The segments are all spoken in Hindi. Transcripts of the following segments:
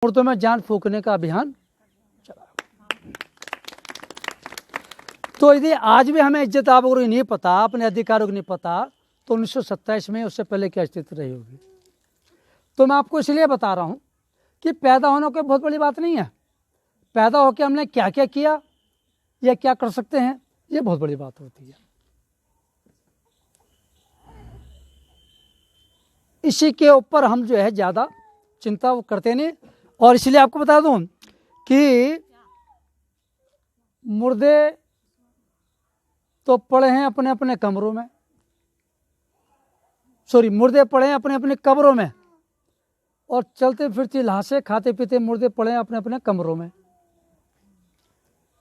मुर्दों में जान फूकने का अभियान चला। तो यदि आज भी हमें इज्जत आबरू नहीं पता, अपने अधिकारों को नहीं पता, तो 1927 में उससे पहले क्या स्थिति रही होगी। तो मैं आपको इसलिए बता रहा हूँ कि पैदा होना कोई बहुत बड़ी बात नहीं है। पैदा होकर हमने क्या क्या किया या क्या कर सकते हैं, ये बहुत बड़ी बात होती है। इसी के ऊपर हम जो है ज़्यादा चिंता वो करते नहीं। और इसलिए आपको बता दूं कि मुर्दे तो पड़े हैं अपने अपने कमरों में, मुर्दे पड़े हैं अपने अपने कब्रों में, और चलते फिरते लाशें खाते पीते मुर्दे पड़े हैं अपने अपने कमरों में।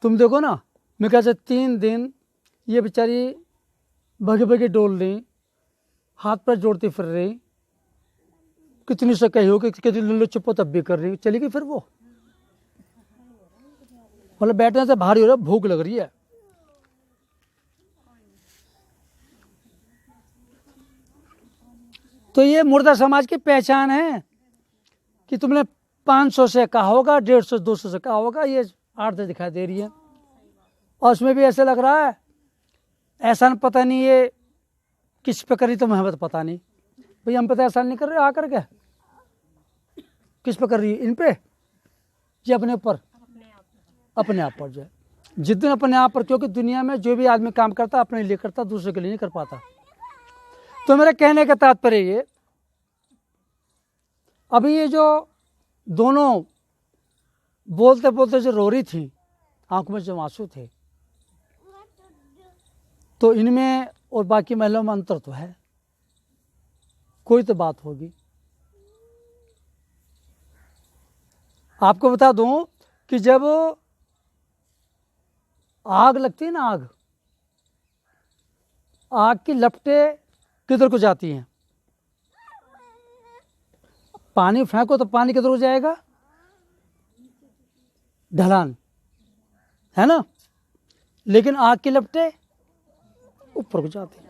तुम देखो ना, मैं कहते 3 दिन ये बेचारी भगे भगे डोल रही, हाथ पैर जोड़ती फिर रही, कितनी से कही हो कि कितनी लुल्लू चुप्पो तब भी कर रही, चली गई फिर वो। मतलब बैठने से भारी हो रहा है, भूख लग रही है। तो ये मुर्दा समाज की पहचान है कि तुमने 500 से कहा होगा, 150 200 से कहा होगा, ये 8 दिखाई दे रही है। और उसमें भी ऐसे लग रहा है एहसान पता नहीं ये किस पे करी, तो हमें तो पता नहीं भाई, हम पे तो एहसान नहीं कर रहे, आकर के किस पे कर रही है, इन पे ये अपने ऊपर, अपने आप पर जो है जिस दिन अपने आप पर। क्योंकि दुनिया में जो भी आदमी काम करता अपने लिए करता, दूसरे के लिए नहीं कर पाता। तो मेरे कहने का तात्पर्य ये, अभी ये जो दोनों बोलते बोलते जो रो रही थी, आंखों में जो आंसू थे, तो इनमें और बाकी महिलाओं में अंतर तो है, कोई तो बात होगी। आपको बता दूं कि जब आग लगती है ना, आग की लपटें किधर को जाती हैं? पानी फेंको तो पानी किधर को जाएगा? ढलान, है ना। लेकिन आग की लपटें ऊपर को जाती हैं।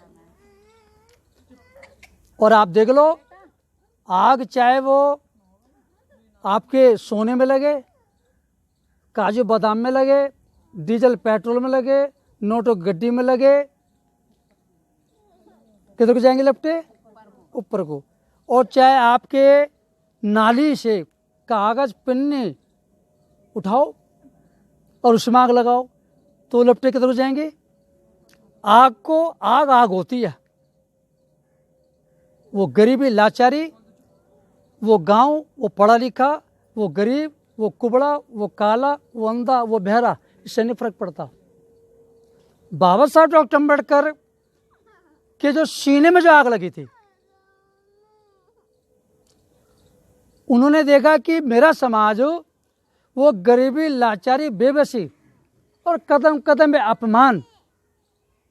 और आप देख लो, आग चाहे वो आपके सोने में लगे, काजू बादाम में लगे, डीजल पेट्रोल में लगे, नोटों गड्डी में लगे, किधर को जाएंगे लपटे? ऊपर को। और चाहे आपके नाली से कागज पन्ने उठाओ और उसमें आग लगाओ, तो लपटे किधर को जाएंगे? आग को आग होती है। वो गरीबी लाचारी, वो गांव, वो पढ़ा लिखा, वो गरीब, वो कुबड़ा, वो काला, वो अंधा, वो बहरा, इससे नहीं फर्क पड़ता। बाबा साहब डॉक्टर अम्बेडकर के जो सीने में जो आग लगी थी, उन्होंने देखा कि मेरा समाज वो गरीबी लाचारी बेबसी और कदम कदम में अपमान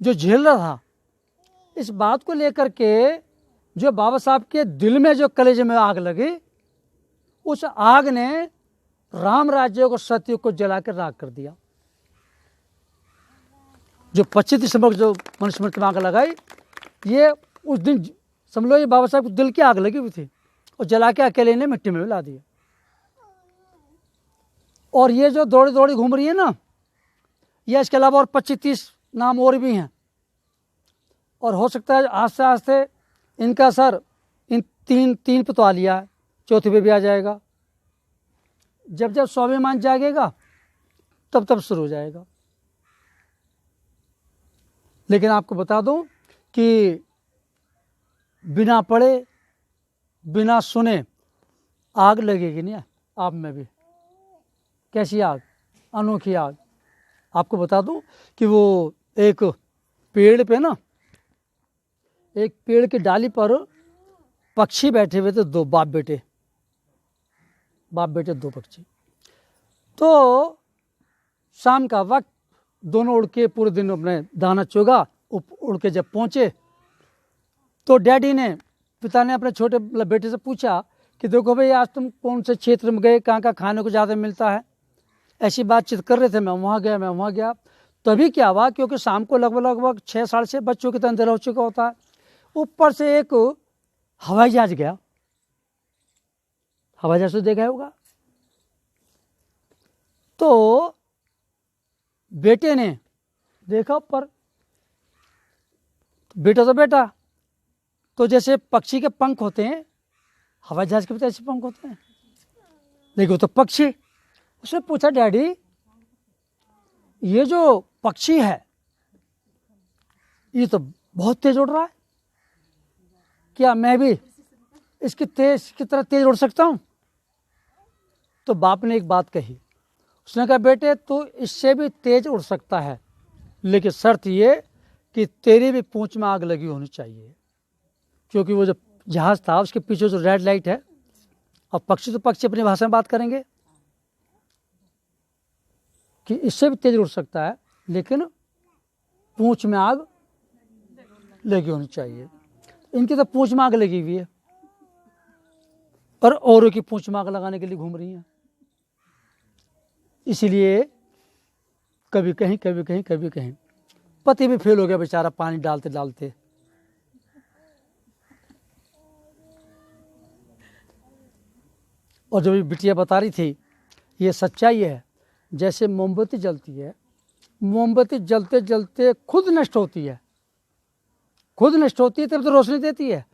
जो झेल रहा था, इस बात को लेकर के जो बाबा साहब के दिल में जो कलेजे में आग लगी, उस आग ने राम राज्य को, सत्य को जला कर राख कर दिया। जो 25 दिसंबर को जो मनुस्मृति में आग लगाई, ये उस दिन समझ लो ये बाबा साहब को दिल की आग लगी हुई थी, और जला के अकेले ने मिट्टी में मिला दिया। और ये जो दौड़ी दौड़ी घूम रही है ना, ये इसके अलावा और 25-30 नाम और भी हैं। और हो सकता है आस्ते आस्ते इनका असर इन तीन पे तो आ लिया है, चौथे पे भी आ जाएगा। जब जब स्वाभिमान जागेगा तब तब शुरू हो जाएगा। लेकिन आपको बता दूं कि बिना पढ़े बिना सुने आग लगेगी नहीं आप में भी। कैसी आग? अनोखी आग। आपको बता दूं कि वो एक पेड़ पे ना, एक पेड़ की डाली पर पक्षी बैठे हुए थे, 2 बाप बेटे 2 पक्षी। तो शाम का वक्त दोनों उड़ के पूरे दिन अपने दाना चुगा, उड़ के जब पहुंचे तो डैडी ने, पिता ने अपने छोटे बेटे से पूछा कि देखो भाई आज तुम कौन से क्षेत्र में गए, कहाँ का खाने को ज़्यादा मिलता है, ऐसी बातचीत कर रहे थे। मैं वहाँ गया। तभी क्या हुआ, क्योंकि शाम को लगभग 6 साढ़े 6 बच्चों के अंधेरा हो चुका होता है। ऊपर से एक हवाई जहाज गया। हवाई जहाज तो देखा होगा, तो बेटे ने देखा पर बेटा तो बेटा, तो जैसे पक्षी के पंख होते हैं, हवाई जहाज के भी तो ऐसे पंख होते हैं, देखो तो पक्षी। उसने पूछा डैडी ये जो पक्षी है ये तो बहुत तेज उड़ रहा है, क्या मैं भी इसकी तरह तेज उड़ सकता हूं? तो बाप ने एक बात कही, उसने कहा बेटे तू इससे भी तेज उड़ सकता है, लेकिन शर्त ये कि तेरी भी पूंछ में आग लगी होनी चाहिए, क्योंकि वो जो जहाज था उसके पीछे जो रेड लाइट है, और पक्षी तो पक्षी अपनी भाषा में बात करेंगे कि इससे भी तेज उड़ सकता है, लेकिन पूंछ में आग लगी होनी चाहिए। इनकी तो पूंछ में आग लगी हुई है और औरों की पूंछ में आग लगाने के लिए घूम रही हैं। इसीलिए कभी कहीं कभी कहीं कभी कहीं पति भी फेल हो गया बेचारा पानी डालते डालते। और जो भी बिटिया बता रही थी ये सच्चाई है, जैसे मोमबत्ती जलती है, मोमबत्ती जलते जलते खुद नष्ट होती है, खुद नष्ट होती है तब तो रोशनी देती है।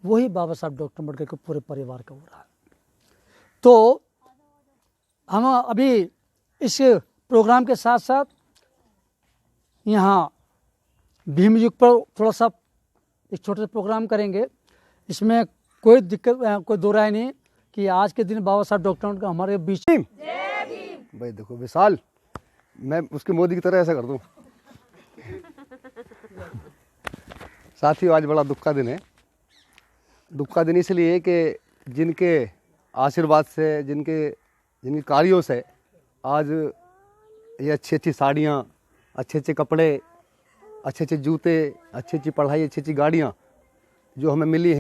वही बाबा साहब डॉक्टर अम्बेडकर के पूरे परिवार का हो रहा है। तो हम अभी इस प्रोग्राम के साथ साथ यहाँ भीम युग पर थोड़ा सा एक छोटा सा प्रोग्राम करेंगे। इसमें कोई दिक्कत कोई दो राय नहीं कि आज के दिन बाबा साहब डॉक्टर अम्बेडकर हमारे बीच में। भाई देखो विशाल, मैं उसके मोदी की तरह ऐसा कर दूं। साथियों आज बड़ा दुख का दिन है। दुख का दिन इसलिए कि जिनके आशीर्वाद से, जिनके कार्यों से आज ये अच्छी अच्छी साड़ियाँ, अच्छे अच्छे कपड़े, अच्छे अच्छे जूते, अच्छी अच्छी पढ़ाई, अच्छी अच्छी गाड़ियाँ जो हमें मिली हैं।